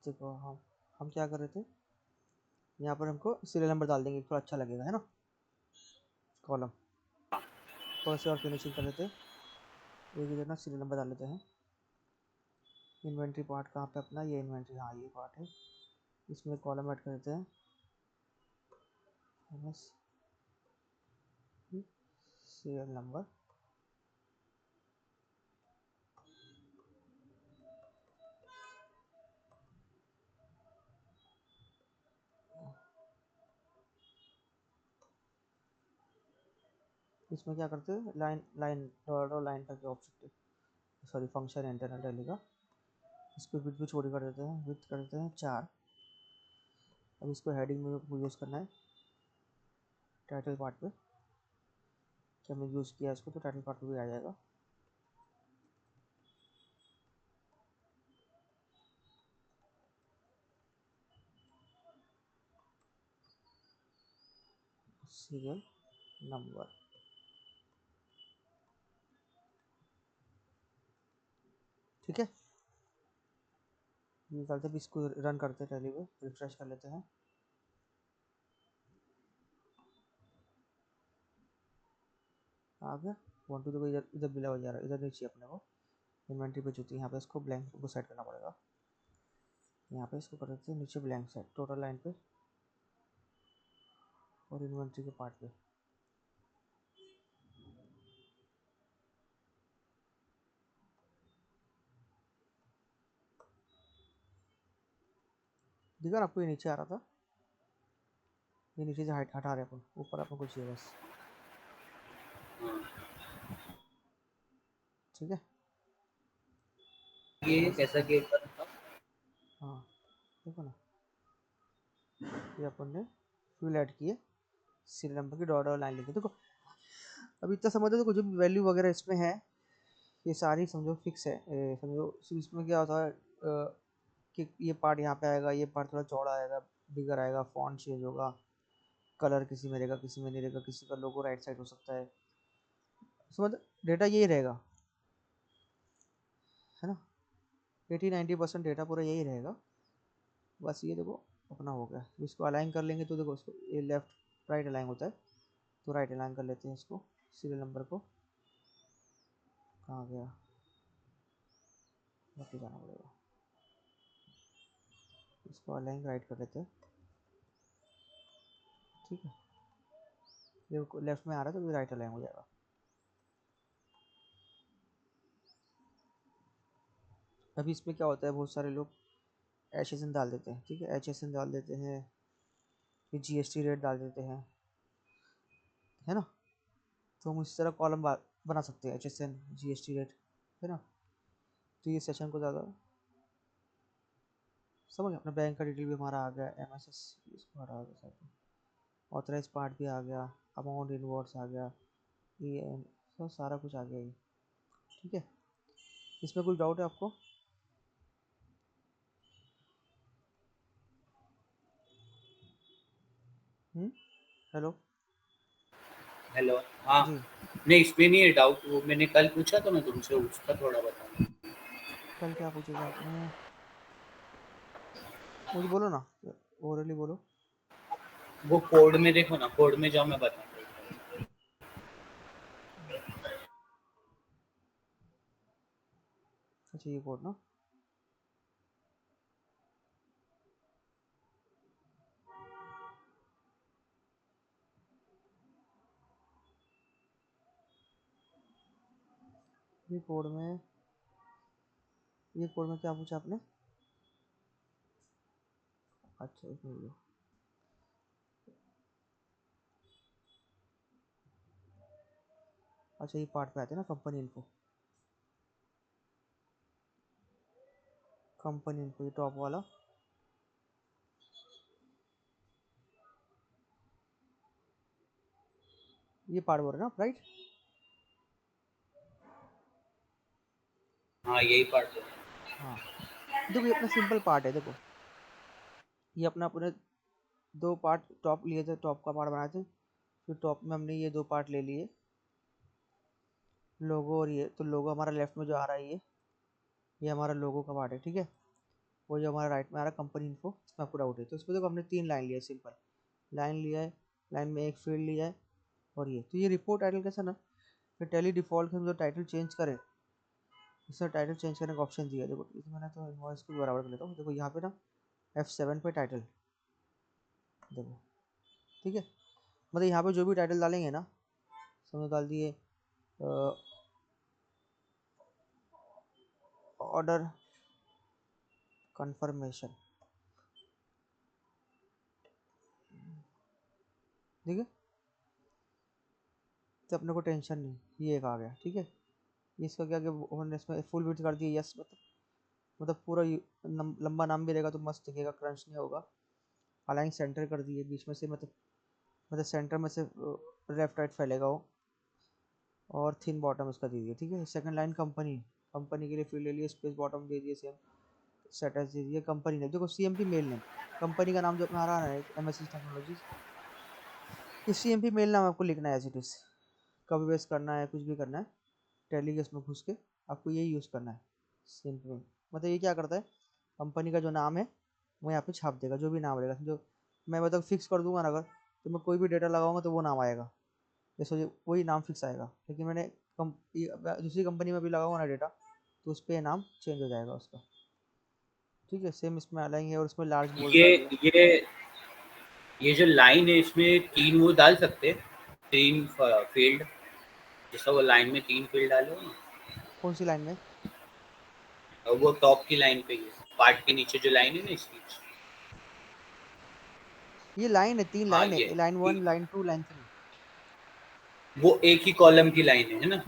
देखो हम क्या कर रहे थे, यहाँ पर हमको सीरियल नंबर डाल देंगे, थोड़ा अच्छा लगेगा, है ना। कॉलम थोड़ा सा और फिनिशिंग कर लेते हैं, एक इधर ना सीरियल नंबर डाल लेते हैं। इन्वेंट्री पार्ट कहाँ पे अपना, ये इन्वेंट्री, हाँ ये पार्ट है, इसमें कॉलम ऐड कर देते हैं, बस सीरियल नंबर। इसमें क्या करते हैं, लाइन लाइन डॉट लाइन करके object, sorry function internal daily का, इसको विथ भी छोटी कर देते हैं, विथ कर देते हैं 4। अब इसको हेडिंग में यूज़ करना है, टाइटल पार्ट पे, कि हमने यूज़ किया इसको तो टाइटल पार्ट पे भी आ जाएगा। सीरियल नंबर, ठीक है। ये करते हैं, इसको रन करते हैं, टैली पे रिफ्रेश कर लेते हैं। आ गया 1 2 देखो, इधर इधर बिला हो जा रहा है, इधर नहीं चाहिए अपने को, इन्वेंट्री पे जो थी यहाँ पे इसको ब्लैंक को सेट करना पड़ेगा। यहाँ पे इसको कर देते हैं नीचे ब्लैंक सेट टोटल लाइन पे और इन्वेंट्री के पार्ट पे। दिखा ना आपको, ये नीचे आ रहा था, ये नीचे से हटा रहे अपन, ऊपर अपन को चाहिए बस, ठीक है। ये बस कैसा गेट बनता? हाँ देखो ना, ये अपन ने फील्ड ऐड किए, सीरियल नंबर की डॉट और लाइन लिखी, देखो अब इतना समझ लो, देखो जो वैल्यू वगैरह इसमें है ये सारी समझो फिक्स है। समझो सिर्फ इसमें क्या होता है, कि ये पार्ट यहाँ पे आएगा, ये पार्ट थोड़ा चौड़ा आएगा, बिगर आएगा, फॉन्ट चेंज होगा, कलर किसी में रहेगा किसी में नहीं रहेगा, किसी का लोगो राइट साइड हो सकता है, समझ, डेटा यही रहेगा, है ना। 80-90% डेटा पूरा यही रहेगा, बस ये देखो अपना हो गया। इसको अलाइन कर लेंगे तो देखो, इसको ये लेफ्ट राइट अलाइन होता है, तो राइट अलाइन कर लेते हैं इसको, सीरियल नंबर को, कहाँ गया, वापस जाना पड़ेगा, इसको अलाइन राइट कर लेते हैं, ठीक है। ये लेफ्ट में आ रहा है तो ये राइट अलाइन हो जाएगा। अभी इसमें क्या होता है, बहुत सारे लोग एच एस एन डाल देते हैं, ठीक है, एच एस एन डाल देते हैं, फिर जी एस टी रेट डाल देते हैं, है ना। तो हम इस तरह कॉलम बना सकते हैं, H S N G S T rate, है ना। तो ये सेशन को ज़्यादा समझ, अपना बैंक का डिटेल भी हमारा आ गया, एम एस एस इसको हटा दो साइड, ऑथराइज पार्ट भी आ गया, अमाउंट इनवर्स आ गया, ये सब सारा कुछ आ गया ये, ठीक है। इसमें कुछ डाउट है आपको? हेलो। हेलो। हाँ। जी। नहीं, इसमें नहीं है डाउट, वो मैंने कल पूछा तो मैं तुमसे उसका थोड़ा बताऊँ। कल क्या पूछे थे आपने, मुझे बोलो ना, ओरली बोलो। वो कोड में देखो ना, कोड में जाओ, मैं बताऊँ। अच्छा ये कोड ना, ये कोड में, ये कोड में क्या पूछा आपने? अच्छा एक मिनट, अच्छा ये पार्ट पे आते हैं ना, कंपनी इन्फो, कंपनी इन्फो ये टॉप वाला, ये पार्ट बोल रहे हैं ना आप, राइट। हाँ, यही पार्ट है। हाँ देखो, ये अपना सिंपल पार्ट है, देखो ये अपना अपने दो पार्ट टॉप लिए थे, टॉप का पार्ट बनाए थे, फिर टॉप में हमने ये दो पार्ट ले लिए, लोगो और ये, तो लोगो हमारा लेफ्ट में जो आ रहा है ये हमारा लोगो का पार्ट है, ठीक है। वो जो हमारा राइट में आ रहा है कंपनी इन्फो, इसमें आपको डाउट है तो इसमें देखो हमने 3 लाइन लिया है, सिंपल लाइन लिया है, लाइन में एक फील्ड लिया है और ये तो ये रिपोर्ट टाइटल कैसा ना, फिर टेली डिफ़ॉल्ट से हम जो टाइटल चेंज करें, इसमें टाइटल चेंज करने का ऑप्शन दिया है। देखो इसमें ना तो इनवॉइस को बराबर कर लेता हूँ, देखो यहाँ पे ना F7 पे टाइटल, देखो ठीक है, मतलब यहाँ पे जो भी टाइटल डालेंगे ना, समझ डाल दिए ऑर्डर कंफर्मेशन, ठीक है, तो अपने को टेंशन नहीं, ये एक आ गया, ठीक है। इसका क्या हमने इसमें फुल विड्थ कर दिया, यस, मतलब पूरा लंबा नाम भी रहेगा तो मस्त दिखेगा, क्रंच नहीं होगा। अलाइन सेंटर कर दिए बीच में से, मतलब सेंटर में से लेफ्ट राइट फैलेगा वो, और थिन बॉटम इसका दे दिया, ठीक है। सेकंड लाइन कंपनी, कंपनी के लिए फील्ड ले लिए, स्पेस बॉटम दे दिए, सेम स्टेटस दे दिए, कंपनी नेम देखो CMP मेल नेम, कंपनी का नाम जो अपना आ रहा है MSC टेक्नोलॉजीज, ये CMP मेल नाम आपको लिखना है एज इट इज, कभी वेस्ट करना है कुछ भी करना है, टैली के इसमें घुस के आपको यही यूज़ करना है सिंपल। मतलब ये क्या करता है, कंपनी का जो नाम है वो यहाँ पे छाप देगा, जो भी नाम रहेगा, जो मैं मतलब फिक्स कर दूंगा ना अगर, तो मैं कोई भी डेटा लगाऊंगा तो वो नाम आएगा, जैसे वही नाम फिक्स आएगा। लेकिन मैंने दूसरी कंपनी में भी लगाऊंगा ना डेटा, तो उस पर नाम चेंज हो जाएगा उसका, ठीक है। सेम इसमें अलाइन है और इसमें लार्ज बोल्ड ये कर दिया। ये ये जो लाइन है इसमें 3 वो डाल सकते हैं, 3 फील्ड, जैसा वो लाइन में 3 फील्ड डाले हो ना, कौन सी लाइन में? और वो टॉप की लाइन पे ही है, पार्ट के नीचे जो लाइन है ना इसकी, ये लाइन है, 3 हाँ लाइन ये है, लाइन 1 लाइन 2 लाइन 3। वो एक ही कॉलम की लाइन है ना?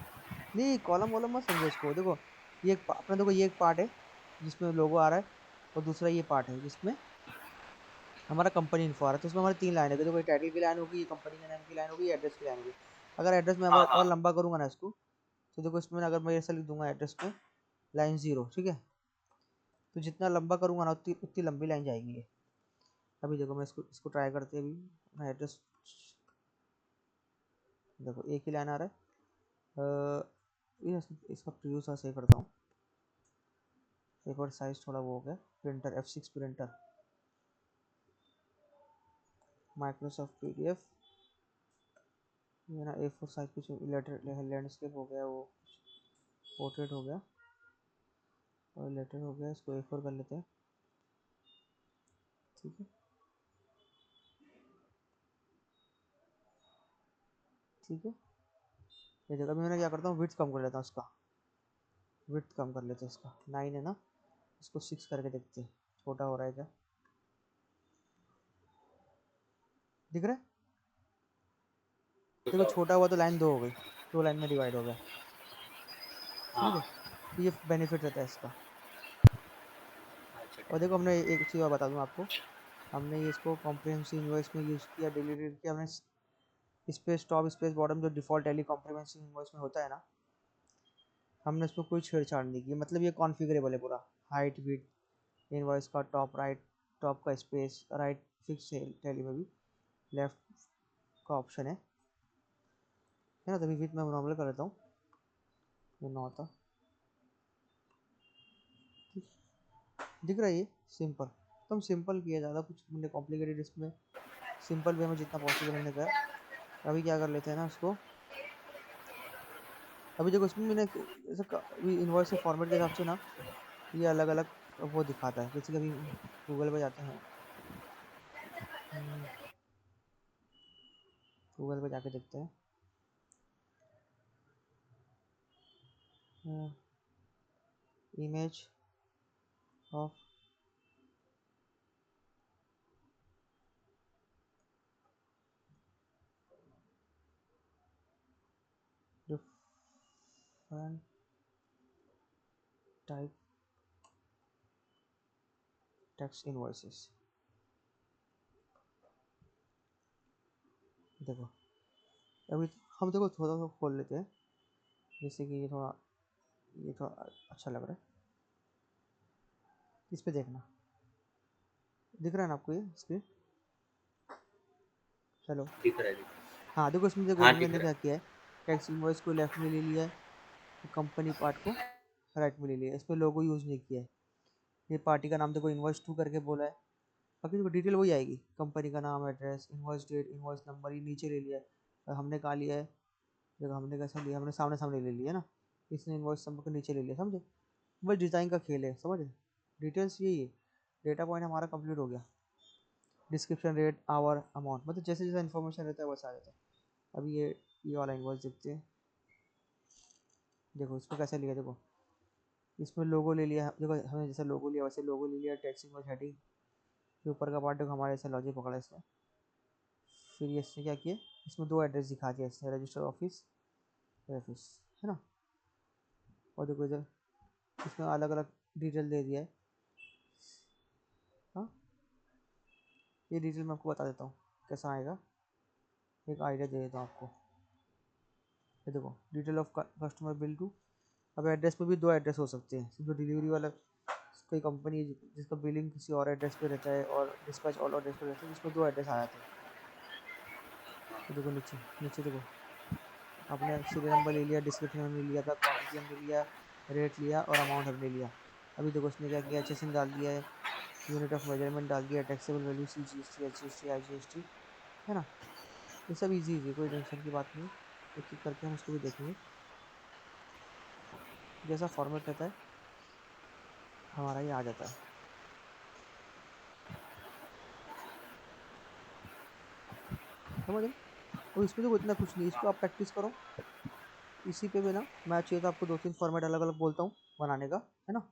नहीं कॉलम वॉलम मत समझो इसको, देखो ये अपना देखो ये एक पार्ट है जिसमें लोगो आ रहा है, और दूसरा ये पार्ट है जिसमें हमारा कंपनी इन्फो आ रहा है, तो उसमें हमारी 3 लाइन है, देखो ये टाइटल की लाइन होगी, ये कंपनी के नाम की लाइन होगी, एड्रेस की लाइन होगी। अगर एड्रेस में हाँ हमारा हाँ। और लंबा करूंगा ना इसको, तो देखो इसमें अगर मैं ऐसा लिख दूंगा एड्रेस में लाइन 0, ठीक है, तो जितना लंबा करूंगा ना उतनी उतनी लंबी लाइन जाएगी ये। अभी देखो मैं इसको इसको ट्राई करते हैं, अभी मैं एड्रेस, देखो एक ही लाइन आ रहा है। इसका प्रीव्यू सा सही करता हूँ, एक बार साइज थोड़ा वो हो गया, printer F6 printer, Microsoft PDF, ये ना A4 साइज कुछ लेटर लैंडस्केप हो गया, वो पोर्ट्रेट हो गया और लेटर हो गया, इसको A4 कर लेते हैं, ठीक है, ठीक है। ये जगह भी मैं क्या करता हूँ, विड्थ कम कर लेता हूँ इसका, विड्थ कम कर लेते हैं इसका, 9 है ना, इसको 6 करके देखते हैं छोटा हो रहा है क्या, दिख रहा है? देखो बताओ। छोटा हुआ तो लाइन 2 हो गई, 2 लाइन में डिवाइड हो गया, हाँ। ठीक है। तो ये बेनिफिट रहता है इसका। अच्छा और ठीक देखो हमने एक चीज़ और बता दूँ आपको, हमने ये इसको कॉम्प्रिहेंसिव इन्वॉइस में यूज़ किया, डिलीटेड किया हमने, स्पेस टॉप स्पेस बॉटम जो डिफ़ॉल्ट टेली कॉम्प्रिहेंसिव इन्वॉइस में होता है ना, हमने इसमें कोई छेड़छाड़ नहीं की, मतलब ये कॉन्फ़िगरेबल है पूरा, हाइट विड्थ इनवॉइस का, टॉप राइट, टॉप का स्पेस राइट फिक्स है टेली में भी, लेफ्ट का ऑप्शन है ना, तभी विथ मैं नॉर्मल कर लेता हूँ, ये ना होता, दिख रहा है ये सिंपल, तो हम सिंपल किया, ज़्यादा कुछ हमने कॉम्प्लिकेटेड इसमें, सिंपल वे में जितना पॉसिबल हमने करा। अभी क्या कर लेते हैं ना इसको, अभी देखो इसमें मैंने ऐसा इनवॉइस के फॉर्मेट के हिसाब से ना, ये अलग अलग वो दिखाता है, जैसे कि अभी गूगल पे जाते हैं, गूगल पे जाके देखते हैं, image of different type tax invoices, देखो अभी हम देखो थोड़ा सा खोल लेते हैं, जैसे कि ये थोड़ा अच्छा लग रहा है, इस पे देखना, दिख रहा है ना आपको ये स्क्रीन, हेलो? है, दिख रहा है, दिख रहा हाँ देखो इसमें देखो है। हाँ दिख मैंने रहा क्या है। किया है, टैक्स इनवॉइस को लेफ्ट में ले लिया है, कंपनी पार्ट को राइट में ले लिया है, इसमें लोगो यूज़ नहीं किया है, ये पार्टी का नाम देखो इनवॉइस 2 करके बोला है। बाकी देखो डिटेल वही आएगी, कंपनी का नाम, address, invoice date, invoice number, ये नीचे ले लिया है। और हमने कहाँ लिया है, देखो हमने कैसा लिया, हमने सामने सामने ले लिया ना, इसने इनवॉइस नंबर को नीचे ले लिया, समझे। बस डिज़ाइन का खेल है, समझ। डिटेल्स यही है। डेटा पॉइंट हमारा कंप्लीट हो गया। डिस्क्रिप्शन, रेट, आवर, अमाउंट, मतलब जैसे जैसा इन्फॉर्मेशन रहता है वैसा आ जाता है। अभी ये वाला इनवॉइस देखते हैं। देखो इसको कैसे लिया, देखो इसमें लोगो ले लिया, देखो हमने जैसा लोगो लिया वैसे लोगो ले लिया, टेक्स्ट इनवॉइस हेडिंग के ऊपर का पार्ट देखो हमारे ऐसा लॉजिक पकड़ा इसने। फिर ये इसने क्या किया, इसमें 2 एड्रेस दिखा दिया इसने, रजिस्टर ऑफिस, ऑफिस, है ना। और देखो इधर इसमें अलग अलग डिटेल दे दिया है। हाँ, ये डिटेल मैं आपको बता देता हूँ कैसा आएगा, एक आइडिया दे देता हूँ आपको। ये देखो detail of customer bill to, अब एड्रेस में भी 2 एड्रेस हो सकते हैं, जो डिलीवरी वाला कोई कंपनी जिसका बिलिंग किसी और एड्रेस पे रहता है और डिस्पैच और एड्रेस पे रहता है, जिसमें 2 एड्रेस आ जाते हैं। तो देखो नीचे नीचे देखो आपने सीरियल नंबर ले लिया, डिस्क्रिप्शन हमने लिया था, क्वांटिटी हमने लिया, रेट लिया और अमाउंट हमने लिया। अभी देखो उसने क्या किया, HSN डाल दिया है, यूनिट ऑफ मेजरमेंट डाल दिया, taxable value CGST, HGST, IGST, है ना। ये सब इजी है, कोई टेंशन की बात नहीं। एक एक करके हम इसको भी देखेंगे, जैसा फॉर्मेट रहता है हमारा ये आ जाता है, समझ रहे। और इसमें तो इतना कुछ नहीं, इसको आप प्रैक्टिस करो। इसी पे भी ना मैं चाहिए तो आपको 2-3 फॉर्मेट अलग अलग बोलता हूँ बनाने का, है ना।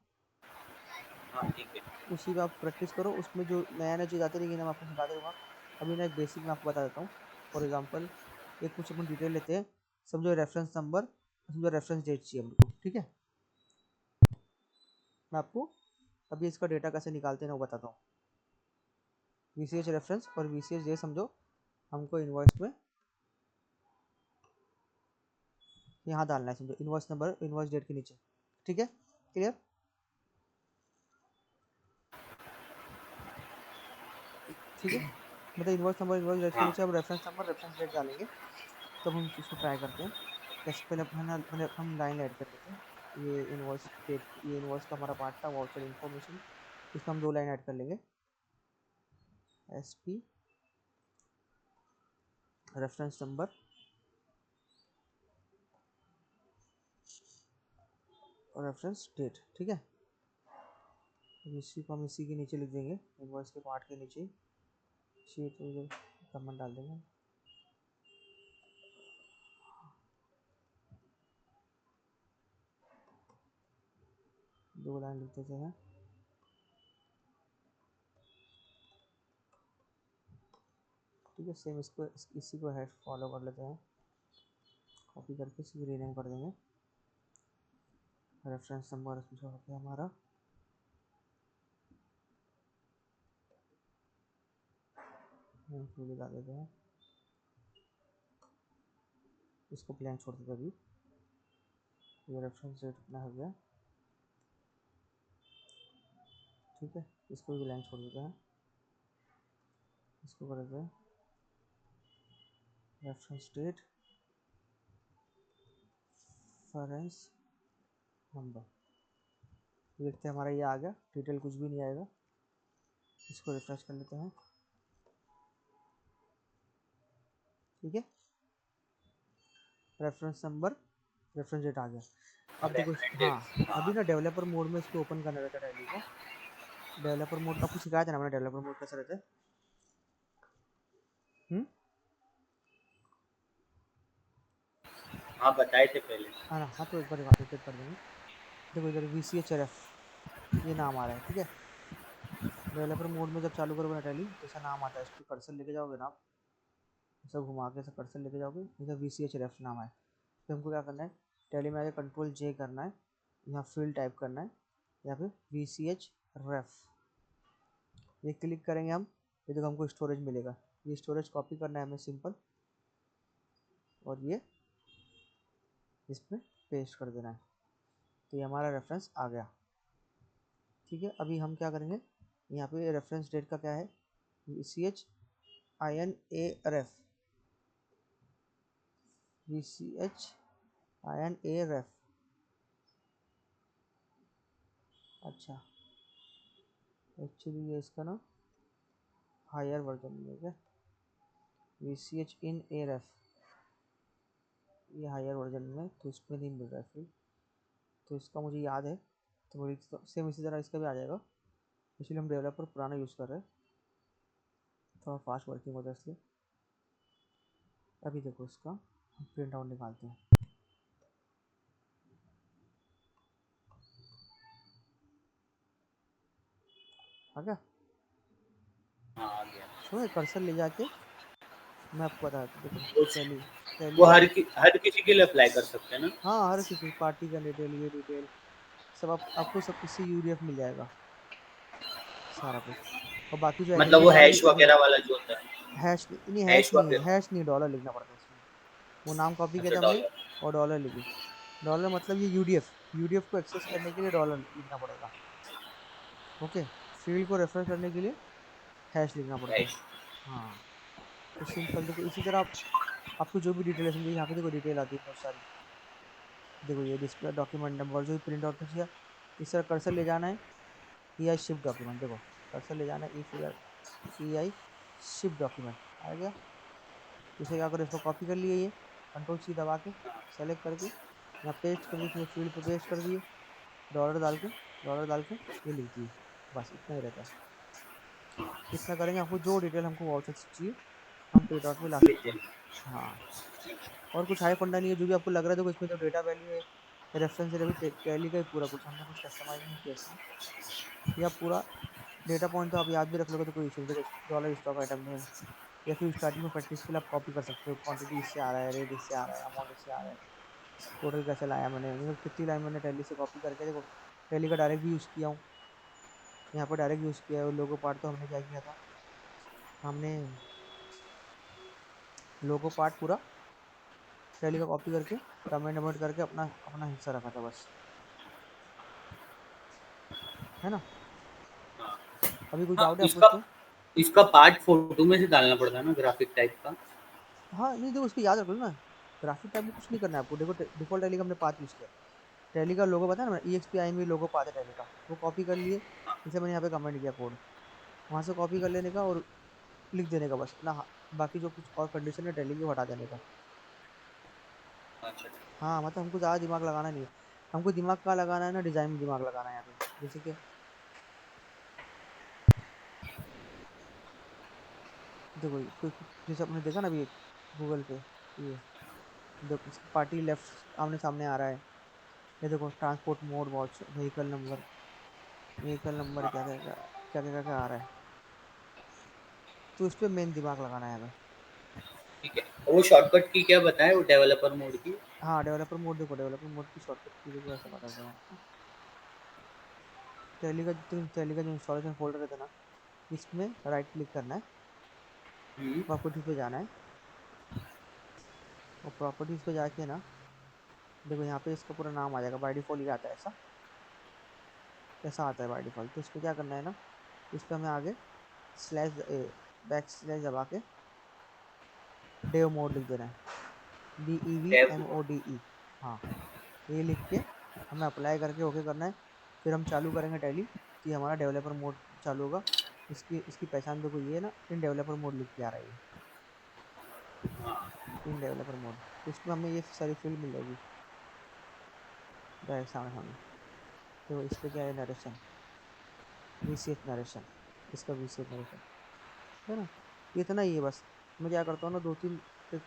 हाँ ठीक है। उसी पे आप प्रैक्टिस करो, उसमें जो नया नया चीज़ आती रहेगी ना मैं आपको सिखाते रहूँगा। अभी ना एक बेसिक मैं आपको बता देता हूँ। फॉर एग्जांपल एक कुछ अपन डिटेल लेते हैं, समझो रेफरेंस नंबर, समझो रेफरेंस डेट चाहिए हमको, ठीक है। मैं आपको अभी इसका डेटा कैसे निकालते हैं ना वो बताता हूँ। VCH रेफरेंस और VCH डेट समझो हमको इन्वॉइस में यहाँ डालना है, समझो इन्वॉइस नंबर इन्वॉइस डेट के नीचे, ठीक है, क्लियर। ठीक है, मतलब इन्वॉइस नंबर इन्वॉइस डेट के हाँ नीचे हम रेफरेंस नंबर रेफरेंस डेट डालेंगे। तब हम इसको ट्राई करते हैं कैसे। पहले पहले हम लाइन ऐड कर लेते हैं। ये इन्वॉइस डेट, ये इन्वॉइस का हमारा पार्ट था, वाउचर इन्फॉर्मेशन, इसमें हम 2 लाइन ऐड कर लेंगे। SP रेफरेंस नंबर और रेफरेंस डेट, ठीक है। अब इसी को हम इसी के नीचे लिख देंगे, इन्वॉइस के पार्ट के नीचे शीट कमेंट डाल देंगे। दो लाइन लिख देते हैं, ठीक है। सेम इसको इसी को हेड फॉलो कर लेते हैं, कॉपी करके इसी को रीनेम कर देंगे। रेफरेंस नंबर जो हो गया हमारा, डाल देते हैं, इसको ब्लैंक छोड़ देते हैं अभी। ये रेफरेंस डेट अपना हो गया, ठीक है। इसको भी ब्लैंक छोड़ देते हैं, इसको कर देते हैं रेफरेंस डेट रेफरेंस नंबर। देखते हैं हमारा ये आ गया, डिटेल कुछ भी नहीं आएगा। इसको रिफ्रेश कर लेते हैं, ठीक है। रेफरेंस नंबर रेफरेंस डेट आ गया। अब देखो हाँ, रेफरेंस, हाँ अभी ना डेवलपर मोड में इसको ओपन करना रहता है टैली को। डेवलपर मोड आपको सिखाया था ना मैंने, डेवलपर मोड कैसा रहता है। हम्म, हाँ बताए थे पहले। हाँ ना, हाँ तो एक बार रिपीट कर देंगे। देखो इधर VCHRF ये नाम आ रहा है, ठीक है। डेवलपर मोड में जब चालू करोगे ना टैली, जैसा नाम आता है इस पर कर्सर लेके जाओगे ना आप, ऐसा घुमा के ऐसा कर्सर लेके जाओगे, इधर VCHRF नाम है। फिर हमको क्या करना है, टैली में आके Ctrl J करना है, यहाँ फील्ड टाइप करना है, या फिर VCHRF ये क्लिक करेंगे हम। ये देखो हमको स्टोरेज मिलेगा, ये स्टोरेज कॉपी करना है हमें सिंपल, और ये इसमें पेस्ट कर देना है। तो ये हमारा रेफरेंस आ गया, ठीक है। अभी हम क्या करेंगे, यहाँ पे रेफरेंस डेट का क्या है, VCHINARF, VCHINARF, अच्छा एक्चुअली ये इसका ना हायर वर्जन में है क्या, VCH इन ARF, ये हायर वर्जन में, तो इसमें नहीं मिल रहा है फील्ड, तो इसका मुझे याद है, तो मुझे सेम इसी तरह इसका भी आ जाएगा, इसलिए हम डेवलपर पुराना यूज़ कर रहे हैं, थोड़ा फास्ट वर्किंग होता है इसलिए। अभी देखो इसका प्रिंट आउट निकालते हैं, आ गया। हाँ आ गया। सुनो कर्सर ले जाके मैं आपको बताता हूँ, देखो उस- टैली, टैली वो का, हर किसी के लिए अप्लाई कर सकते हैं ना? हाँ हर किसी पार्टी का डिटेल, ये डिटेल सब आपको सब इससे यूडीएफ मिल जाएगा सारा कुछ। और बाकी जो मतलब एग्रीगेट वो वाले हैश जितने भी वगैरह वाला जो होता है, हैश नहीं, हैश वगैरह। हैश नहीं, डॉलर लिखना पड़ता है इसमें, वो नाम कॉपी किया अच्छा था हमने डॉलर। और डॉलर लिखी। डॉलर मतलब ये यूडीएफ, यूडीएफ को एक्सेस करने के लिए डॉलर लिखना पड़ेगा, ओके। फील्ड को रेफर करने के लिए हैश लिखना पड़ता है। हैश। हाँ, तो सिंपल देखो इसी तरह आपको जो भी डिटेल है, समझो यहाँ पे देखो डिटेल आती है बहुत सारी, देखो ये डिस्प्ले डॉक्यूमेंट नंबर जो प्रिंट आउट किया, इस तरह कर्सर ले जाना है, ई आई शिफ्ट डॉक्यूमेंट, देखो कर्सर ले जाना है, ई आई शिफ्ट डॉक्यूमेंट आ गया। इसे क्या करो, इसको कॉपी कर लिए, ये कंट्रोल सी दबा के सेलेक्ट करके यहाँ पेस्ट कर दिए, इसमें फील्ड पे पेस्ट कर दिए, डॉलर डाल के, डॉलर डाल के ये लिख दिए, बस इतना ही रहता है। इतना करेंगे, आपको जो डिटेल हमको वाउचर से चाहिए हम प्रिंट आउट में ला सकते हैं। हाँ, और कुछ हाई फंडा नहीं है, जो भी आपको लग रहा है, देखो इसमें जो डेटा वैल्यू है, रेफरेंस है, अभी टैली का ही पूरा कुछ, हमने कुछ कस्टमाइज नहीं किया इसमें, या पूरा डेटा पॉइंट तो आप याद भी रख लोगे तो कोई इशू नहीं। देखो डॉलर स्टॉक आइटम नेम, या फिर स्टार्टिंग में प्रैक्टिस के लिए आप कॉपी कर सकते हो, क्वांटिटी इससे आ रहा है, रेट इससे आ रहा है, अमाउंट इससे आ रहा है, टोटल कैसे लाया मैंने, मतलब कितनी लाइन मैंने टैली से कॉपी करके, देखो टैली का डायरेक्ट भी यूज़ किया हूँ, यहाँ पर डायरेक्ट यूज़ किया है। लोगो पार्ट तो हमने क्या किया था, हमने लोगो पार्ट पूरा टैली का कॉपी करके कमेंट वमेंट करके अपना अपना हिस्सा रखा था बस, है ना। अभी कुछ हाँ डाउट है आपको इसका इसमें? इसका पार्ट फोटो में से डालना पड़ता है ना, ग्राफिक टाइप का? हाँ नहीं, देखो उसको याद रख लो ना, ग्राफिक टाइप में कुछ नहीं करना है आपको। देखो डिफॉल्ट टैली का हमने पाथ यूज़ किया, टैली का लोगो पता है ना, EXP में लोगो पाथ है टैली का, वो कॉपी कर लिए, जैसे मैंने यहाँ पे कमेंट किया कोड, वहाँ से कॉपी कर लेने का और लिख देने का बस ना, बाकी जो कुछ और कंडीशन है टैली की वो हटा देने का। अच्छा। हाँ मतलब हमको ज़्यादा दिमाग लगाना नहीं है, हमको दिमाग कहाँ लगाना है ना, डिज़ाइन में दिमाग लगाना है यहाँ पे। जैसे कि देखो जैसे आपने देखा ना अभी गूगल पे, ये देखो पार्टी लेफ्ट आमने सामने आ रहा है, ये देखो transport mode watch vehicle number, vehicle number क्या क्या क्या क्या क्या क्या आ रहा है, तो इस पर मेन दिमाग लगाना है हमें। ठीक है, वो शॉर्टकट की क्या बताएं, वो डेवलपर मोड की? हाँ डेवलपर मोड, देखो डेवलपर मोड की शॉर्टकट की देखो ऐसा बताता हूँ आपको। टैली का जो इंस्टॉलेशन फोल्डर रहता है ना, इसमें राइट क्लिक करना है, हम्म। प्रॉपर्टीज पे जाना है, और प्रॉपर्टीज पे जाके ना देखो यहाँ पे इसका पूरा नाम आ जाएगा, बाय डिफॉल्ट ये आता है, ऐसा ऐसा आता है बाय डिफॉल्ट। तो इस पर क्या करना है ना, इस पर हमें आगे स्लैश बैक स्लैश दबा के डेव मोड लिख देना है, डेव DEVMODE, हाँ ये लिख के हमें अप्लाई करके ओके करना है। फिर हम चालू करेंगे टैली, तो ये हमारा डेवलपर मोड चालू होगा। इसकी इसकी पहचान देखो, ये ना इन डेवलपर मोड लिख के आ रहा है, हाँ। इन डेवलपर मोड, तो इसमें हमें ये सारी फील्ड मिल जाएगी डायरेक्ट सामने सामने। तो इस पर क्या है, नरेशन, VCH नरेशन, इसका VCH नरेशन है ना, इतना ही है बस। मैं क्या करता हूँ ना, दो तीन एक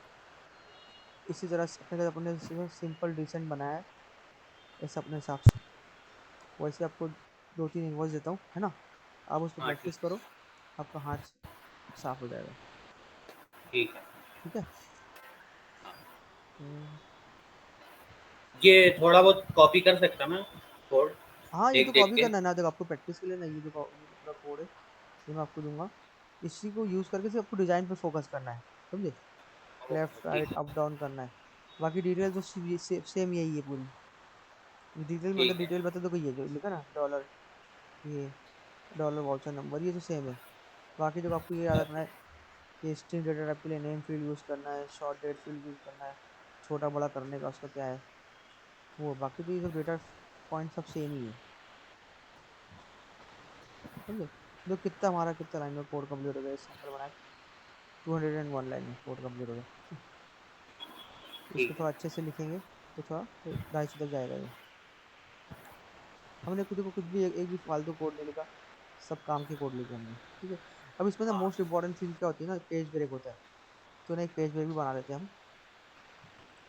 इसी तरह से अपने सिंपल डिसेंट बनाया है, ऐसे अपने हिसाब से, वैसे आपको दो तीन इन्वॉइस देता हूँ, है ना, आप उस पर हाँ ठीक प्रैक्टिस करो, आपका हाथ साफ हो जाएगा। ठीक है। ठीक है। हम्म, ये थोड़ा बहुत कॉपी कर सकता मैं कोड, हाँ ये तो देख देख कॉपी के? करना है ना, देखो आपको प्रैक्टिस के लिए ना, ये जो पूरा कोड है ये मैं आपको दूंगा, इसी को यूज़ करके सिर्फ आपको डिज़ाइन पे फोकस करना है, समझे, लेफ्ट ठीक राइट है। अप डाउन करना है, बाकी डिटेल तो सेम यही है पूरी। ठीक है। डिटेल मतलब देखो ये जो लिखा ना डॉलर, ये डॉलर वाउचर नंबर, ये तो सेम है। बाकी देखो आपको ये याद रखना है कि स्ट्रिंग डेटा टाइप के लिए नेम फील्ड यूज़ करना है, शॉर्ट डेट फील्ड यूज़ करना है, छोटा बड़ा करने का उसका क्या है वो, बाकी तो ये सब डेटा पॉइंट सब सेम ही है। समझे। तो कितना हमारा कितना लाइन में कोड कंप्लीट हो गया, सैंपल बनाया 201 लाइन में कोड कंप्लीट हो गया। ठीक है, इसको ठीक है। थोड़ा अच्छे से लिखेंगे तो थोड़ा 250 तक जाएगा ये। हमने खुद को कुछ भी एक भी फालतू कोड नहीं लिखा, सब काम के कोड लिखे हमने। ठीक है, अब इसमें ना हाँ, मोस्ट इंपॉर्टेंट चीज़ क्या होती है ना, पेज ब्रेक होता है। तो ना एक पेज ब्रेक भी बना लेते हैं हम।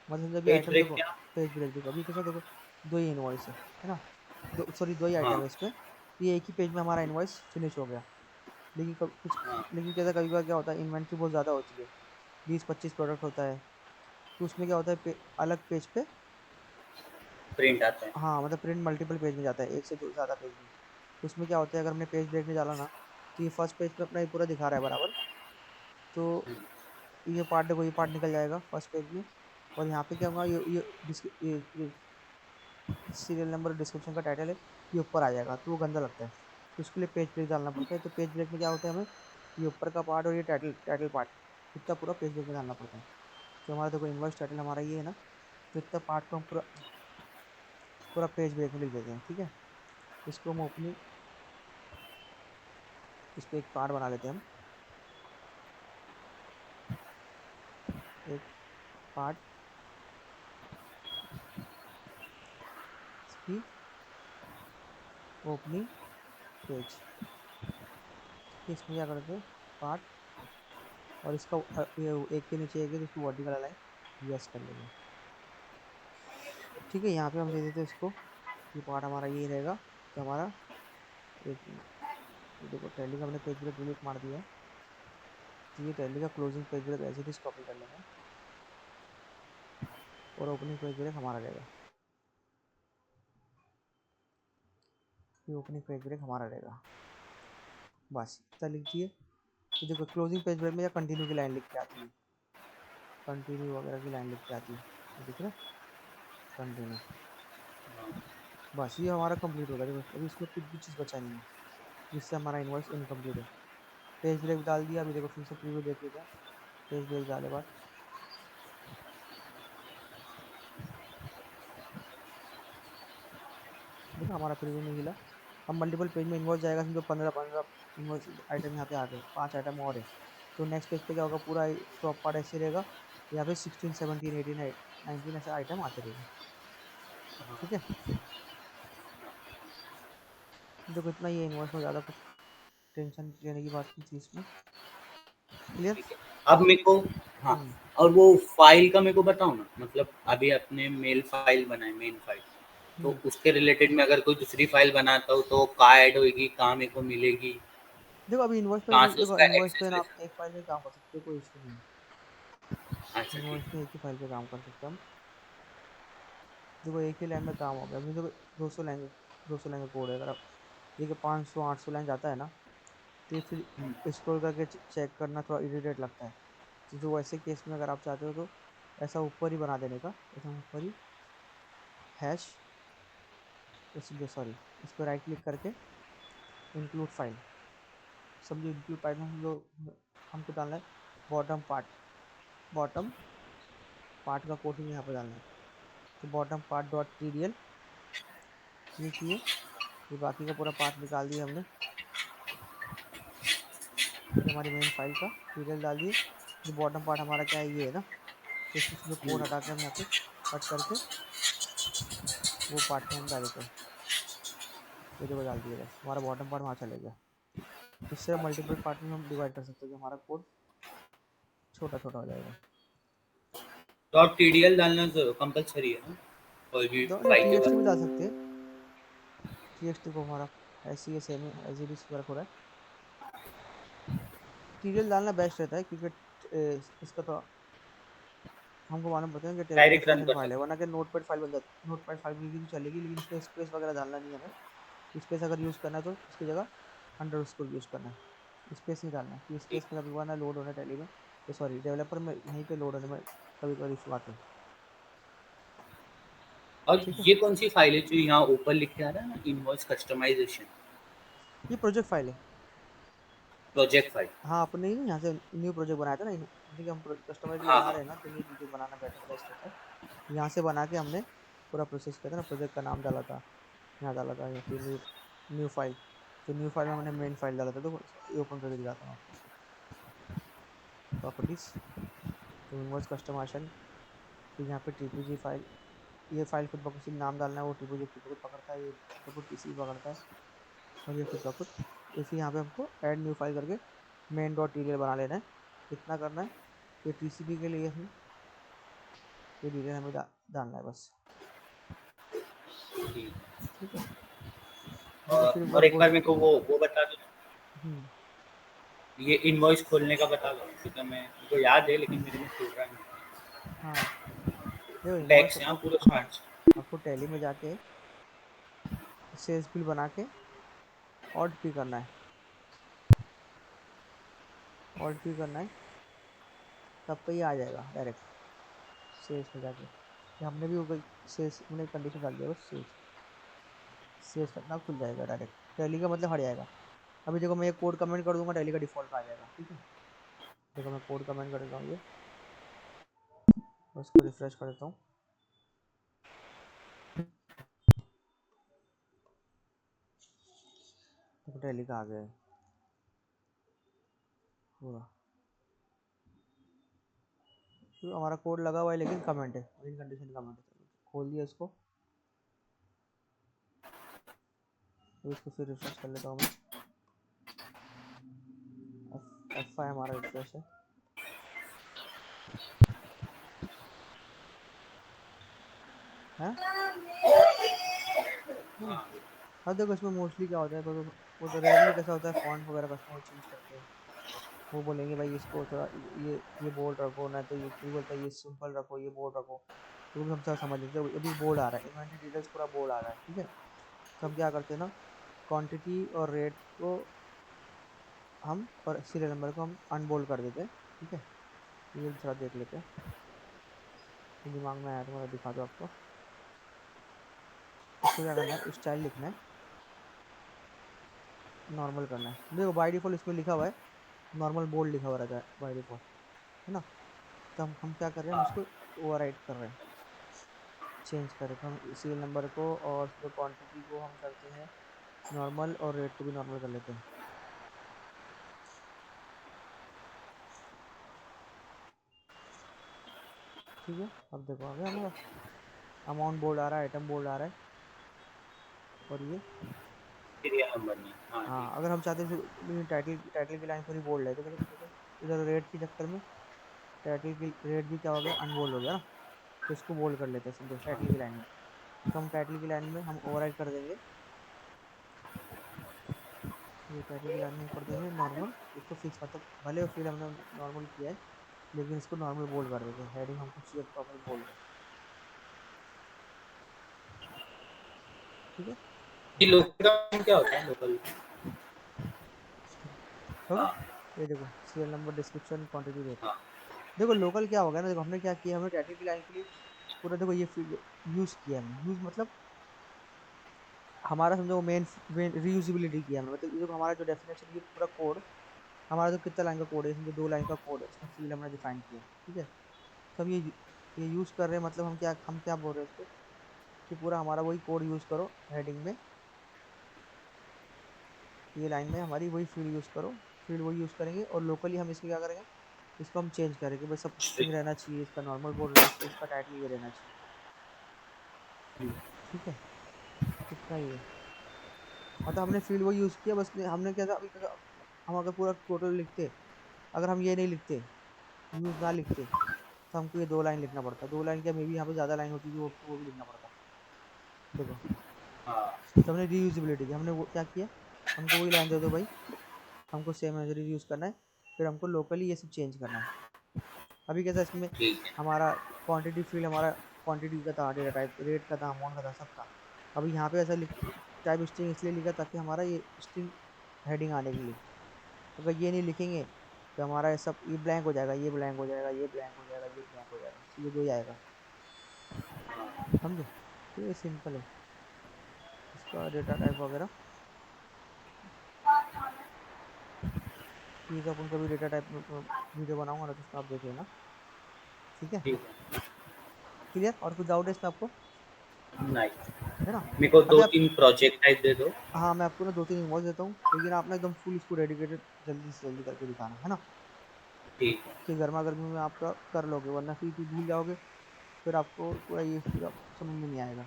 मतलब जब भी पेज आइटम ब्रेक देखो, क्या? पेज ब्रेक देखो, अभी कैसा देखो, दो ही इनवॉइस है ना, दो सॉरी दो ही आइटम हाँ, है इसमें। तो ये एक ही पेज में हमारा इनवॉइस फिनिश हो गया। लेकिन कुछ, हाँ, लेकिन कैसा कभी कभार क्या होता है, इन्वेंट्री बहुत ज़्यादा होती है, 20-25 प्रोडक्ट होता है। तो उसमें क्या होता है, अलग पेज पे, प्रिंट आता है। हाँ मतलब प्रिंट मल्टीपल पेज में जाता है, एक से दो ज़्यादा पेज में। तो उसमें क्या होता है, अगर हमने पेज ब्रेक नहीं डाला ना, तो ये फर्स्ट पेज पे अपना ये पूरा दिखा रहा है बराबर। तो ये पार्ट देखो, ये पार्ट निकल जाएगा फर्स्ट पेज में। और यहाँ पे क्या होगा, ये सीरियल नंबर डिस्क्रिप्शन का टाइटल है, ये ऊपर आ जाएगा, तो वो गंदा लगता है। तो उसके लिए पेज ब्रेक डालना पड़ता है। तो पेज ब्रेक में क्या होता है, हमें ये ऊपर का पार्ट और ये टाइटल टाइटल पार्ट, इतना पूरा पेज ब्रेक में डालना पड़ता है। तो हमारा देखो इनवर्स टाइटल हमारा ये है ना, तो इतना पार्ट को हम पूरा पूरा पेज ब्रेक में लिख देते हैं। ठीक है, इसको हम ओपनिंग, इस पर एक पार्ट बना लेते हैं हम, एक पार्ट इसकी ओपनिंग पेज। इसमें क्या करते हैं, पार्ट, और इसका ये एक के नीचे एक है, तो इसको वर्टिकल अलाइन यस कर लेंगे। ठीक है, यहाँ पे हम दे देते हैं इसको, ये पार्ट हमारा यही रहेगा। तो हमारा एक मिनट, ये देखो टैली का हमने पेज ब्रेक डिलीट मार दिया है। तो ये टैली का closing page break as it is copy कर लेंगे, और ओपनिंग पेज ब्रेक हमारा रहेगा, ये ओपनिंग पेज ब्रेक हमारा रहेगा। बस इतना लिख दिए। तो देखो क्लोजिंग पेज ब्रेक में या कंटिन्यू की लाइन लिख के आती है, कंटिन्यू वगैरह की लाइन लिख के आती है, ये दिख रहा है, कंटिन्यू। बस ये हमारा कंप्लीट होगा। देखो अभी इसमें कुछ भी चीज़ बचा नहीं है, जिससे हमारा इनवॉइस इनकम्प्लीट है। पेज ब्रेक डाल दिया, अभी देखो फिर से प्रीव्यू देख लेते हैं, पेज ब्रेक डाले बाद देखो हमारा प्रीव्यू नहीं हिला। अब मल्टीपल पेज में इन्वॉइस जाएगा, समझो 15 इन्वॉइस आइटम यहाँ पे आ गए, 5 आइटम और है। तो नेक्स्ट पेज पे क्या होगा, पूरा टॉप पार्ट ऐसे रहेगा, यहाँ पे 16, 17, 18, 19 ऐसे आइटम आते रहेंगे। ठीक है, देखो इतना ही है इन्वॉइस में, ज़्यादा कुछ टेंशन लेने की बात नहीं थी इसमें। क्लियर। ठीक है। अब मेरे को, हाँ, हम्म और वो फाइल का मेरे को बताओ ना, मतलब अभी अपने मेल फाइल बनाए, मेन फाइल, तो हम्म उसके रिलेटेड में अगर कोई दूसरी फाइल बनाता हूँ तो कहाँ ऐड होएगी, कहाँ मेरे को मिलेगी, देखो अभी इन्वॉइस पे, कहाँ से देखो उसका इन्वॉइस पे एक्सेस ना ले आप सकते एक फाइल में काम कर सकते हो, कोई इशू नहीं है। हैं? अच्छा, ठीक इन्वॉइस है। में एक ही फाइल पे काम कर सकते हैं हम। देखो एक ही लाइन में काम हो गया। अभी देखो 200 लाइन का कोड है, अगर आप देखिए 500-800 लाइन जाता है ना, तो ये फिर स्क्रॉल करके चेक करना थोड़ा इरिटेट लगता है। तो वैसे केस में अगर आप चाहते हो तो ऐसा ऊपर ही बना देने का, ऐसा ऊपर ही हैश, जो सॉरी, इस पर राइट क्लिक करके इंक्लूड फाइल, समझो इंक्लूड फाइल में जो हमको डालना है, बॉटम पार्ट, बॉटम पार्ट का कोड ही यहाँ पर डालना है। तो बॉटम पार्ट डॉट टीडीएल ये किए, ये बाकी का पूरा पार्ट निकाल दिया हमने, ये हमारी मेन फाइल का टीडीएल डाल दिए। जो बॉटम पार्ट हमारा क्या है, ये है ना, तो इसमें जो कोड हटा के हम यहाँ पे कट करके वो पार्ट में हम डाल देते हैं। ये देखो डाल दिया, बस हमारा बॉटम पार्ट वहाँ चले गया। इससे मल्टीपल पार्ट में हम डिवाइड कर सकते हैं, जो हमारा कोड छोटा छोटा हो जाएगा। डॉट टीडीएल डालना तो कंपलसरी है ना, कोई भी नहीं, फाइल टी के एक्स टी भी बाद? डाल सकते हैं, टी एक्स टी को हमारा ऐसे ही same as it is work हो रहा है। टीडीएल डालना बेस्ट रहता है, क्योंकि इसका तो हमको मालूम पड़ता है कि टेबल डायरेक्ट रन डेफिनेशन कर फाइल है, सकते वरना कि नोटपैड फाइल बन जाती, नोटपैड फाइल भी तो चलेगी, लेकिन इसमें स्पेस वगैरह डालना नहीं है हमें। स्पेस अगर यूज़ करना है तो इसकी जगह अंडर स्कोर यूज़ करना है, स्पेस नहीं डालना है, कि हैं। स्पेस में कभी वरना लोड होने टैली में, तो सॉरी डेवलपर में यहीं पे लोड होने में कभी कभी इशू आते हैं। और ठीक है, ये कौन सी फाइल है जो यहाँ ऊपर लिख के आ रहा है ना, इनवॉइस कस्टमाइजेशन, ये प्रोजेक्ट फाइल है। Project file? हाँ अपने ही ना यहाँ से न्यू प्रोजेक्ट बनाया था ना, देखिए हम कस्टमर के लिए हाँ, बना हाँ, रहे हैं ना, तो न्यू प्रोजेक्ट बनाना बेटर बेस्ट रहता है। यहाँ से बना के हमने पूरा प्रोसेस किया था ना, प्रोजेक्ट का नाम डाला था, यहाँ डाला था, या फिर न्यू न्यू फाइल, तो न्यू फाइल में मैंने मेन फाइल डाला था, तो ये ओपन करके दिखाता हूँ आपको। प्रॉपर्टीज, तो इनवर्स कस्टमाइजेशन, फिर यहाँ पे टीपीजी फाइल, ये फाइल खुद ब खुद सिर्फ नाम डालना है, वो टीपीजी खुद ब खुद पकड़ता है, ये खुद ब खुद टीसीपी पकड़ता है, और ये खुद ब खुद। तो फिर यहाँ पे हमको ऐड न्यू फाइल करके मेन डॉट टीडीएल बना लेना है, इतना करना है। ये टीसीपी के लिए हम ये डिटेल हमें डालना है बस, ठीक। ठीक है। देखो फिर एक बार और एक बोल। बार मेरे को वो बता दो, हम्म, ये इनवॉइस खोलने का बता दो, क्योंकि मेरे को याद है लेकिन मेरे में खुल रहा नहीं। हाँ देखो इनवॉइस टैक्स यहाँ पूरा हाँ, स्टार्ट। आपको टैली में जाके सेल्स बिल बना के ऑल्ट पी करना है, ऑल्ट पी करना है, तब पे ये आ जाएगा डायरेक्ट सेल्स में जाके। ये हमने भी वो सेल्स हमने कंडीशन डाल दिया, बस सेल्स सेल्स अपना खुल जाएगा डायरेक्ट, टैली का मतलब हट जाएगा। अभी देखो मैं ये कोड कमेंट कर दूंगा, टैली का डिफॉल्ट आ जाएगा, ठीक है। देखो मैं कोड कमेंट कर देता हूँ, ये बस को रिफ्रेश कर देता हूँ। देखो टैली का आ गया है पूरा, तो हमारा कोड लगा हुआ है लेकिन कमेंट है, इन कंडीशन कमेंट है। खोल दिया इसको, तो इसको फिर रिफ्रेश कर लेता हूँ मैं। F5 हमारा रिफ्रेश है। हाँ, अब देखो इसमें मोस्टली क्या होता है, वो तो रेयरली कैसा होता है, फॉन्ट वगैरह कस्टमर चेंज करते हैं। वो बोलेंगे भाई इसको थोड़ा ये बोल्ड रखो, ना तो ये कोई बोलता है ये सिंपल रखो, ये बोल्ड रखो। तो हम सब समझ लेते हैं, अभी बोल्ड आ रहा है, इन्वेंटरी डिटेल्स पूरा बोल्ड आ रहा है, ठीक है। तो हम क्या करते हैं ना, क्वांटिटी और रेट को हम और सीरियल नंबर को हम अनबोल्ड कर देते हैं, ठीक है। ये थोड़ा देख लेते हैं, ये दिमाग में आया तो मैं दिखा दूँ आपको। इसको क्या करना है, स्टाइल लिखना है, नॉर्मल करना है। देखो बाय डिफॉल्ट इसमें लिखा हुआ है नॉर्मल बोल्ड लिखा हुआ रहता है बाय डिफॉल्ट, है ना। तो हम क्या कर रहे हैं, हम इसको ओवरराइट कर रहे हैं, चेंज कर रहे हैं। तो हम सीरियल नंबर को और जो क्वांटिटी को हम करते हैं नॉर्मल, और रेट को भी नॉर्मल कर लेते हैं, ठीक है। अब देखो आ गया हमारा, अमाउंट बोल्ड आ रहा है, आइटम बोल्ड आ रहा है, और ये सीरियल नंबर नहीं, हाँ हाँ, ठीक। अगर हम चाहते हैं टाइटल टाइटल की लाइन पूरी बोल्ड है, तो देखो इधर रेट के चक्कर में टाइटल की रेट भी क्या हो गया, अनबोल्ड हो गया ना। तो इसको बोल्ड कर लेते हैं सीधे टाइटल की लाइन में। तो हम टाइटल की लाइन में हम ओवरराइड कर देंगे, ये टाइटल की लाइन में कर देंगे नॉर्मल, इसको फिक्स, मतलब भले वो फील्ड हमने नॉर्मल किया है लेकिन इसको नॉर्मल बोल्ड कर देते हैं, हेडिंग हमको चाहिए प्रॉपर बोल्ड, ठीक है। ये लोकल का क्या होता है लोकल? हो गया। हाँ ये देखो serial number, description, quantity, rate. हाँ देखो लोकल क्या होगा ना, देखो हमने क्या किया, हमने टाइटल की लाइन के लिए पूरा देखो ये फील्ड यूज़ किया, हमने यूज़ मतलब हमारा समझो मेन रीयूजिबिलिटी किया हमने, मतलब ये देखो हमारा जो डेफिनेशन, ये पूरा कोड हमारा जो कितना लाइन का कोड है, समझो 2 लाइन का कोड है, इसमें फील्ड हमने डिफाइन किया, ठीक है। तो हम ये यूज़ कर रहे हैं, मतलब हम क्या बोल रहे हैं इसको, कि पूरा हमारा वही कोड यूज़ करो हेडिंग में, ये लाइन में हमारी वही फील्ड यूज़ करो, फील्ड वही यूज़ करेंगे, और लोकली हम इसको क्या करेंगे, इसको हम चेंज करेंगे, बस सब स्ट्रिंग रहना चाहिए, इसका नॉर्मल बोर्ड रहना चाहिए, इसका टाइटल ये रहना चाहिए, ठीक है। इतना ही है, मतलब हमने फील्ड वही यूज़ किया, बस हमने क्या था, अभी हम अगर पूरा टोटल लिखते, अगर हम ये नहीं लिखते, यूज़ ना लिखते, तो हमको ये 2 लाइन लिखना पड़ता, 2 लाइन क्या, मे बी यहाँ पे ज़्यादा लाइन होती थी, वो भी लिखना पड़ता। देखो, हाँ तो हमने रीयूजिबिलिटी की, हमने वो क्या किया, हमको वही लाइन दे दो भाई, हमको सेम एज यूज़ करना है, फिर हमको लोकली ये सब चेंज करना है। अभी कैसा इसमें ठीक है। हमारा क्वांटिटी फील्ड हमारा क्वांटिटी का था, डेटा टाइप, रेट का था, अमाउंट का था, सब था। अभी यहाँ पे ऐसा टाइप स्ट्रिंग इसलिए लिखा ताकि हमारा ये स्ट्रिंग हेडिंग आने के लिए, अगर ये नहीं लिखेंगे तो हमारा ये सब ये ब्लैंक हो जाएगा, ये ब्लैंक हो जाएगा, ये ब्लैंक हो जाएगा, ये ब्लैंक हो जाएगा, सीधे दो ही आएगा, समझे। तो ये सिंपल है इसका डेटा टाइप वगैरह, ठीक है। अपन कभी डेटा टाइप में वीडियो बनाऊंगा ना, तो उसमें आप देख लेना, ठीक है। ठीक है। क्लियर, और कुछ डाउट है इसमें आपको? नाइस। है ना। मेरे को अभी दो आप, तीन प्रोजेक्ट टाइप दे दो। हाँ मैं आपको ना 2-3 इन्वॉइस देता हूँ, लेकिन आप ना एकदम फुल इसको डेडिकेटेड जल्दी से जल्दी करके दिखाना, है ना, ठीक है। कि गर्मा गर्मी में आपका कर लोगे, वरना फिर भूल जाओगे, फिर आपको पूरा ये फिर आप समझ में नहीं आएगा।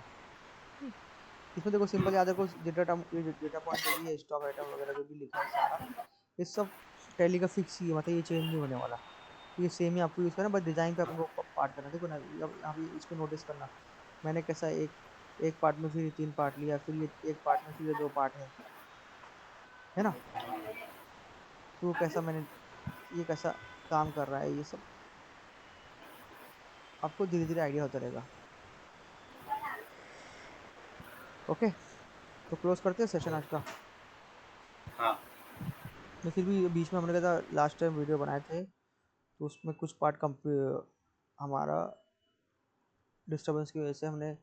इसमें देखो सिंपल याद रखो, डेटा ये डेटा पॉइंट जो भी है, स्टॉक आइटम वगैरह जो भी लिखा है सारा, ये सब टैली का फिक्स ही है, मतलब ये चेंज नहीं होने वाला। तो ये सेम ही आपको यूज़ करना, बस डिज़ाइन पे आपको पार्ट करना। देखो ना, अब यहाँ पे इसको नोटिस करना, मैंने कैसा एक एक पार्ट में फिर 3 पार्ट लिया, फिर ये एक पार्ट में फिर ये 2 पार्ट है ना। तो कैसा मैंने, ये कैसा काम कर रहा है, ये सब आपको धीरे धीरे आइडिया होता रहेगा। ओके, तो क्लोज करते हैं सेशन आज का। हाँ। मैं फिर भी बीच में हमने कहा था, लास्ट टाइम वीडियो बनाए थे तो उसमें कुछ पार्ट हमारा डिस्टरबेंस की वजह से हमने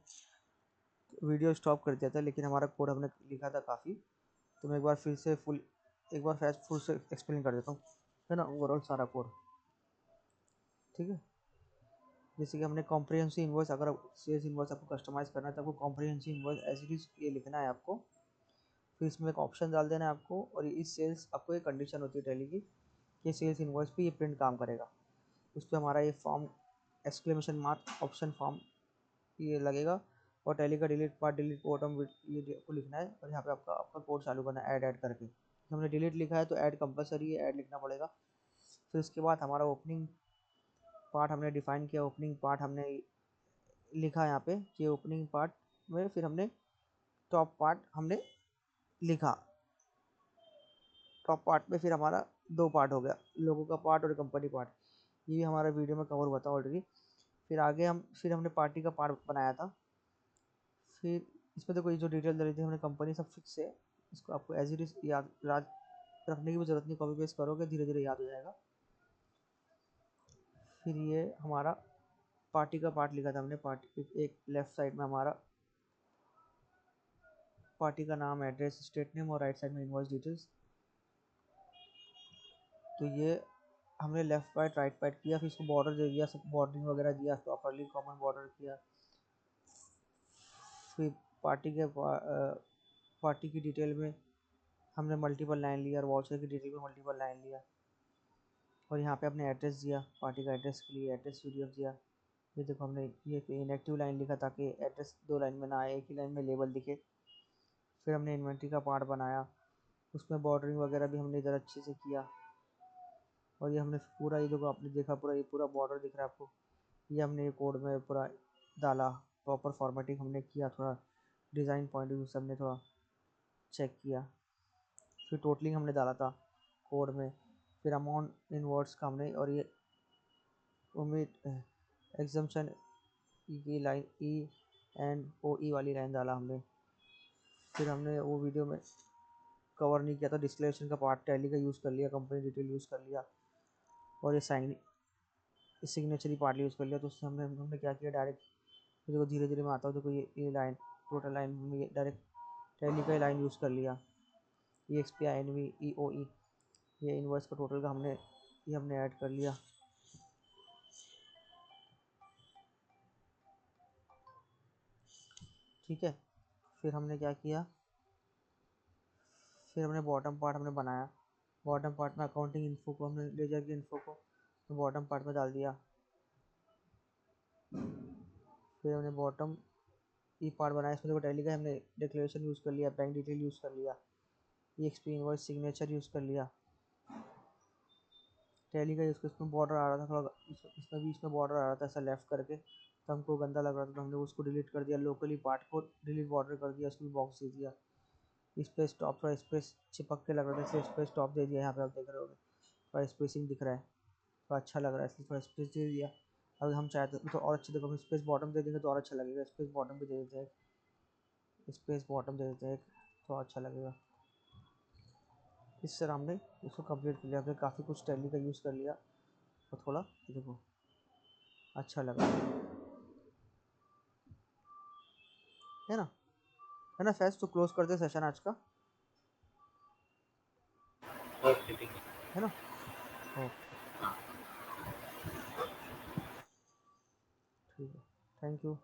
वीडियो स्टॉप कर दिया था, लेकिन हमारा कोड हमने लिखा था काफ़ी। तो मैं एक बार फिर से फुल से एक्सप्लेन कर देता हूँ, है ना, ओवरऑल सारा कोड। ठीक है, जैसे कि हमने कॉम्प्रिहेंसिव इन्वॉइस, अगर सेल्स इन्वॉइस आपको कस्टमाइज़ करना है तो आपको comprehensive invoice as it is ये लिखना है आपको। फिर इसमें एक ऑप्शन डाल देना है आपको, और इस सेल्स आपको एक कंडीशन होती है टैली की कि सेल्स इन्वॉइस पे ये प्रिंट काम करेगा। उस पर हमारा ये form exclamation mark option form ये लगेगा, और टैली का डिलीट पार्ट डिलीट बॉटम ये को लिखना है, और यहाँ पे आपका आपका कोड चालू करना है ऐड करके। हमने डिलीट लिखा है तो ऐड कंपलसरी है, ऐड लिखना पड़ेगा। फिर उसके बाद हमारा ओपनिंग पार्ट हमने डिफाइन किया, ओपनिंग पार्ट हमने लिखा यहाँ पे कि ओपनिंग पार्ट में, फिर हमने टॉप पार्ट हमने लिखा। टॉप पार्ट में फिर हमारा 2 पार्ट हो गया, लोगों का पार्ट और कंपनी पार्ट। ये भी हमारा वीडियो में कवर हुआ था ऑलरेडी। फिर आगे फिर हमने पार्टी का पार्ट बनाया था। फिर इसमें देखो, ये जो डिटेल डाली थी हमने, कंपनी सब फिक्स है, इसको आपको एज इट इज याद रखने की भी जरूरत नहीं, कॉपी पेस्ट करोगे धीरे धीरे याद हो जाएगा। फिर ये हमारा पार्टी का पार्ट लिखा था हमने, पार्टी एक लेफ्ट साइड में हमारा पार्टी का नाम, एड्रेस, स्टेट नेम, और राइट साइड में इनवॉइस डिटेल्स। तो ये हमने लेफ्ट पार्ट राइट पार्ट किया, फिर इसको बॉर्डर दे दिया, सब बॉर्डरिंग वगैरह दिया प्रॉपरली, कॉमन बॉर्डर किया। फिर पार्टी के पार्टी की डिटेल में हमने मल्टीपल लाइन लिया, और वाउचर की डिटेल में मल्टीपल लाइन लिया, और यहाँ पे अपने एड्रेस दिया, पार्टी का एड्रेस के लिए एड्रेस पीडीएफ दिया। ये देखो हमने ये इनएक्टिव लाइन लिखा ताकि एड्रेस 2 लाइन में ना आए, एक ही लाइन में लेबल दिखे। फिर हमने इन्वेंट्री का पार्ट बनाया, उसमें बॉर्डरिंग वगैरह भी हमने इधर अच्छे से किया। और ये हमने पूरा, ये देखो आपने देखा पूरा, ये पूरा बॉर्डर दिख रहा है आपको, ये हमने ये कोड में पूरा डाला, प्रॉपर फॉर्मेटिंग हमने किया, थोड़ा डिज़ाइन पॉइंट ऑफ व्यू से हमने थोड़ा चेक किया। फिर टोटलिंग हमने डाला था कोड में। फिर अमाउंट इन वर्ड्स का हमने, और ये उम्मीद एग्जाम्पशन की लाइन ई एंड ओ ई वाली लाइन डाला हमने। फिर हमने वो वीडियो में कवर नहीं किया था, डिस्क्लेरेशन का पार्ट टैली का यूज़ कर लिया, कंपनी डिटेल यूज़ कर लिया, और ये साइन सिग्नेचरी पार्ट यूज़ कर लिया। तो उससे हमने हमने क्या किया, डायरेक्ट देखो धीरे धीरे मैं आता हूँ, देखो ये लाइन टोटल लाइन में डायरेक्ट टैली का लाइन यूज़ कर लिया। E X P I N V E O E, ये इन्वॉइस का टोटल का हमने ये हमने ऐड कर लिया। ठीक है, फिर हमने क्या किया, फिर हमने बॉटम पार्ट हमने बनाया। बॉटम पार्ट में अकाउंटिंग इन्फो को हमने लेजर की इन्फो को बॉटम पार्ट में डाल दिया। फिर हमने बॉटम ई पार्ट बनाया, इसमें देखो टैली का हमने डिक्लेरेशन यूज़ कर लिया, बैंक डिटेल यूज़ कर लिया, E X P invoice signature use कर लिया। टैली का यूज़ कर, इसमें बॉर्डर आ रहा था थोड़ा, इसमें बीच में बॉर्डर आ रहा था ऐसा लेफ्ट करके, तो हमको गंदा लग रहा था, तो हमने उसको डिलीट कर दिया, लोकली पार्ट को डिलीट बॉर्डर कर दिया, उसमें बॉक्स दे दिया। स्पेस टॉप थोड़ा स्पेस चिपक के लग रहा था, इसलिए स्पेस टॉप दे दिया। यहाँ पे आप देख रहे होगे थोड़ा स्पेसिंग दिख रहा है, तो अच्छा लग रहा है, इसलिए थोड़ा स्पेस दे दिया। अगर हम चाहते तो और अच्छे, देखो हम स्पेस बॉटम दे देंगे तो और अच्छा लगेगा, स्पेस बॉटम भी दे देते हैं, स्पेस बॉटम दे देते हैं तो अच्छा लगेगा। इस तरह हमने इसको कंप्लीट कर लिया, हमने काफ़ी कुछ टैली का यूज़ कर लिया, और थोड़ा देखो अच्छा लगा, है ना, है ना फैज। तो क्लोज कर दे सेशन आज का, ओके ठीक है। है ना। ओके, ठीक है, थैंक यू।